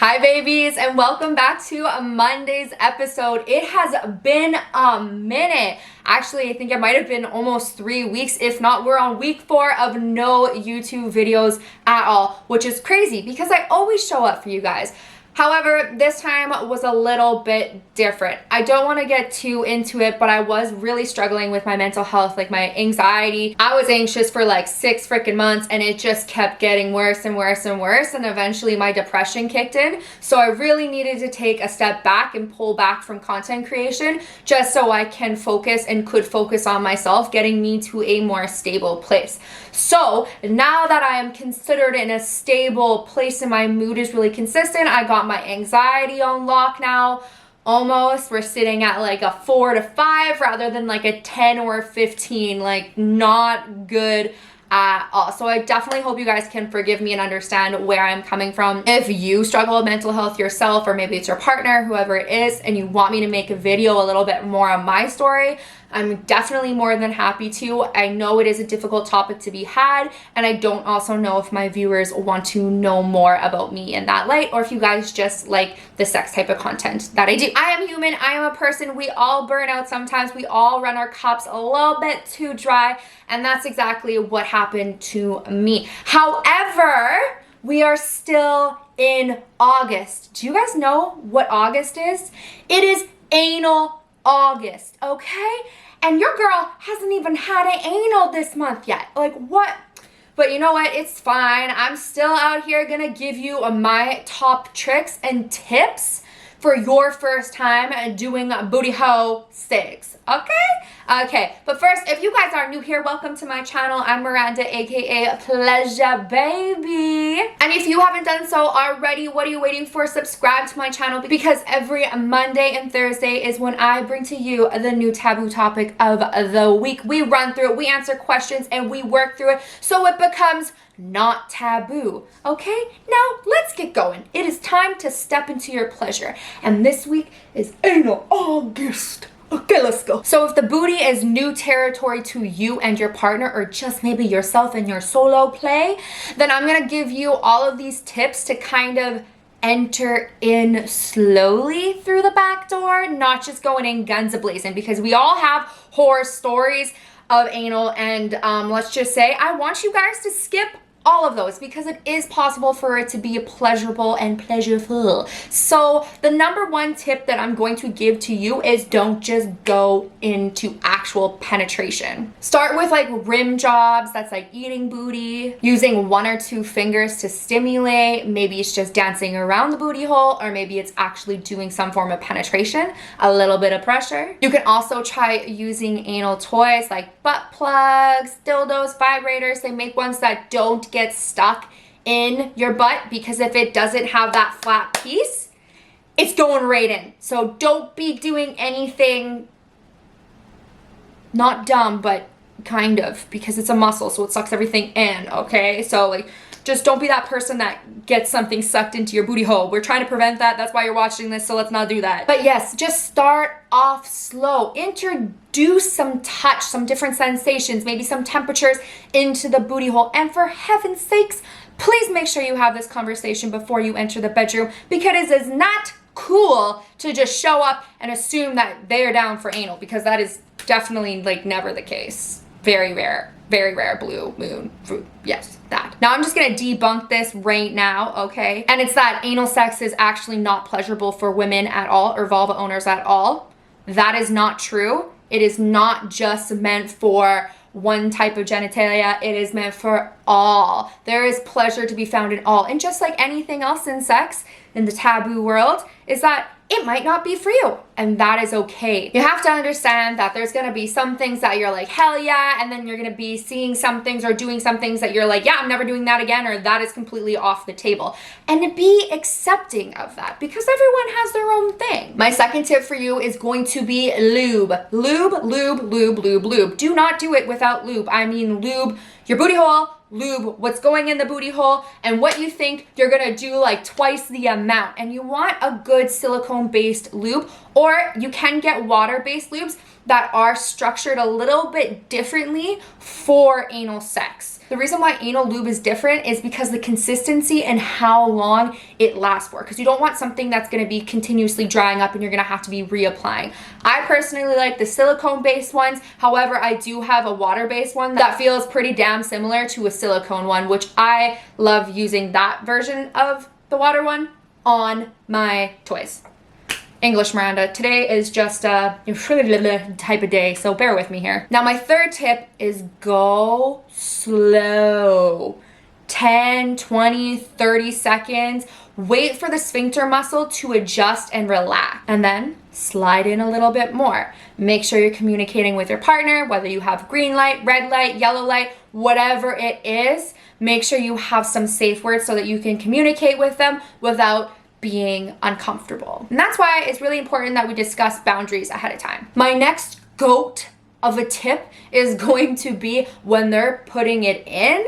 Hi babies, and welcome back to Monday's episode. It has been a minute. Actually, I think it might have been almost 3 weeks. If not, we're on week 4 of no YouTube videos at all, which is crazy because I always show up for you guys. However, this time was a little bit different. I don't want to get too into it, but I was really struggling with my mental health, like my anxiety. I was anxious for like 6 freaking months and it just kept getting worse and worse and worse, and eventually my depression kicked in. So I really needed to take a step back and pull back from content creation just so I can focus and could focus on myself, getting me to a more stable place. So now that I am considered in a stable place and my mood is really consistent, I got my anxiety on lock now. Almost. We're sitting at like a 4 to 5 rather than like a 10 or a 15. Like, not good at all. So I definitely hope you guys can forgive me and understand where I'm coming from. If you struggle with mental health yourself, or maybe it's your partner, whoever it is, and you want me to make a video a little bit more on my story, I'm definitely more than happy to. I know it is a difficult topic to be had, and I don't also know if my viewers want to know more about me in that light, or if you guys just like the sex type of content that I do. I am human, I am a person, we all burn out sometimes, we all run our cups a little bit too dry, and that's exactly what happened to me. However, we are still in August. Do you guys know what August is? It is anal August, okay? And your girl hasn't even had an anal this month yet. Like, what? But you know what? It's fine. I'm still out here gonna give you my top tricks and tips for your first time doing booty hole sex, okay? Okay, but first, if you guys are new here, welcome to my channel. I'm Miranda, aka Pleasurebhabiee. And if you haven't done so already, what are you waiting for? Subscribe to my channel, because every Monday and Thursday is when I bring to you the new taboo topic of the week. We run through it, we answer questions, and we work through it so it becomes not taboo. Okay, now let's get going. It is time to step into your pleasure, and this week is anal August. Okay, let's go. So if the booty is new territory to you and your partner, or just maybe yourself and your solo play, then I'm gonna give you all of these tips to kind of enter in slowly through the back door, not just going in guns a-blazing, because we all have horror stories of anal, and let's just say I want you guys to skip all of those, because it is possible for it to be pleasurable and pleasureful. So the number one tip that I'm going to give to you is don't just go into actual penetration. Start with like rim jobs, that's like eating booty, using 1 or 2 fingers to stimulate. Maybe it's just dancing around the booty hole, or maybe it's actually doing some form of penetration, a little bit of pressure. You can also try using anal toys like butt plugs, dildos, vibrators. They make ones that don't get stuck in your butt, because if it doesn't have that flat piece, it's going right in. So don't be doing anything not dumb, but kind of, because it's a muscle, so it sucks everything in, okay? So like, just don't be that person that gets something sucked into your booty hole. We're trying to prevent that. That's why you're watching this, so let's not do that. But yes, just start off slow. Introduce some touch, some different sensations, maybe some temperatures into the booty hole. And for heaven's sakes, please make sure you have this conversation before you enter the bedroom, because it is not cool to just show up and assume that they're down for anal, because that is definitely like never the case. Very rare. Very rare. Blue moon fruit. Yes, that. Now I'm just gonna debunk this right now, okay? And it's that anal sex is actually not pleasurable for women at all, or vulva owners at all. That is not true. It is not just meant for one type of genitalia. It is meant for all. There is pleasure to be found in all. And just like anything else in sex, in the taboo world, is that it might not be for you, and that is okay. You have to understand that there's gonna be some things that you're like, hell yeah, and then you're gonna be seeing some things or doing some things that you're like, yeah, I'm never doing that again, or that is completely off the table. And to be accepting of that, because everyone has their own thing. My second tip for you is going to be lube. Lube, lube, lube, lube, lube. Do not do it without lube. I mean lube your booty hole, lube what's going in the booty hole, and what you think you're gonna do like twice the amount. And you want a good silicone based lube, or you can get water based lubes. that are structured a little bit differently for anal sex. The reason why anal lube is different is because the consistency and how long it lasts for, because you don't want something that's going to be continuously drying up and you're going to have to be reapplying. I personally like the silicone-based ones. However, I do have a water-based one that feels pretty damn similar to a silicone one, which I love using that version of the water one on my toys. English Miranda. Today is just a type of day, so bear with me here. Now, my third tip is go slow. 10, 20, 30 seconds. Wait for the sphincter muscle to adjust and relax. And then slide in a little bit more. Make sure you're communicating with your partner, whether you have green light, red light, yellow light, whatever it is. Make sure you have some safe words so that you can communicate with them without being uncomfortable. And that's why it's really important that we discuss boundaries ahead of time. My next GOAT of a tip is going to be when they're putting it in,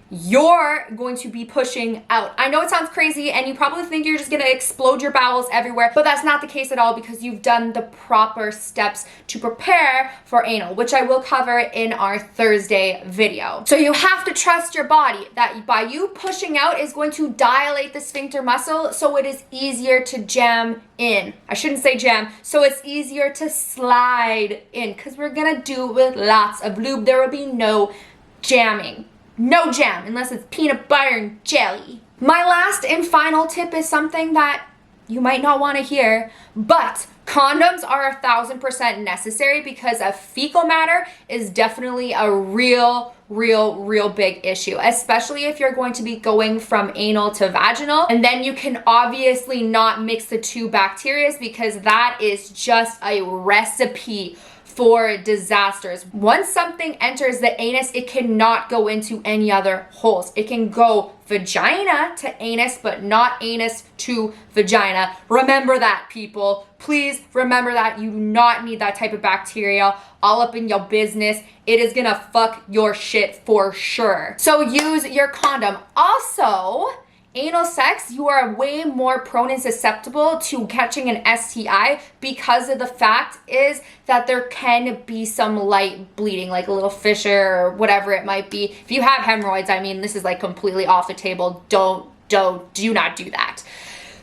you're going to be pushing out. I know it sounds crazy and you probably think you're just gonna explode your bowels everywhere, but that's not the case at all because you've done the proper steps to prepare for anal, which I will cover in our Thursday video. So you have to trust your body that by you pushing out is going to dilate the sphincter muscle so it is easier to jam in. I shouldn't say jam, so it's easier to slide in because we're gonna do it with lots of lube. There will be no jamming. No jam, unless it's peanut butter and jelly. My last and final tip is something that you might not want to hear, but condoms are 1000% necessary because a fecal matter is definitely a real big issue, especially if you're going to be going from anal to vaginal. And then you can obviously not mix the two bacteria because that is just a recipe for disasters. Once something enters the anus, it cannot go into any other holes. It can go vagina to anus, but not anus to vagina. Remember that, people. Please remember that. You do not need that type of bacteria all up in your business. It is gonna fuck your shit for sure. So use your condom. Also, anal sex, you are way more prone and susceptible to catching an STI because of the fact is that there can be some light bleeding, like a little fissure or whatever it might be. If you have hemorrhoids, I mean, this is like completely off the table. Do not do that.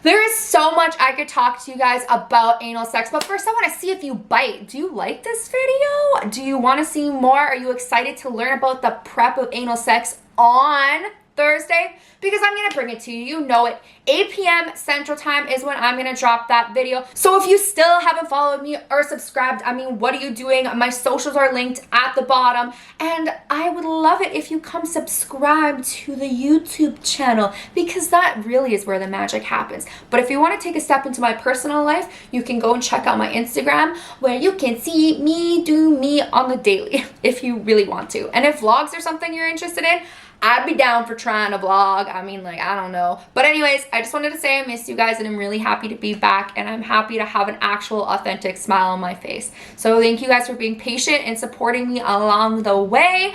There is so much I could talk to you guys about anal sex, but first I want to see if you bite. Do you like this video? Do you want to see more? Are you excited to learn about the prep of anal sex on Thursday? Because I'm going to bring it to you. You know it. 8 p.m. Central Time is when I'm going to drop that video. So if you still haven't followed me or subscribed, I mean, what are you doing? My socials are linked at the bottom. And I would love it if you come subscribe to the YouTube channel because that really is where the magic happens. But if you want to take a step into my personal life, you can go and check out my Instagram where you can see me do me on the daily if you really want to. And if vlogs are something you're interested in, I'd be down for trying a vlog. I mean, like, I don't know. But anyways, I just wanted to say I miss you guys and I'm really happy to be back and I'm happy to have an actual authentic smile on my face. So thank you guys for being patient and supporting me along the way.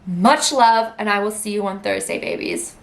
Much love and I will see you on Thursday, babies.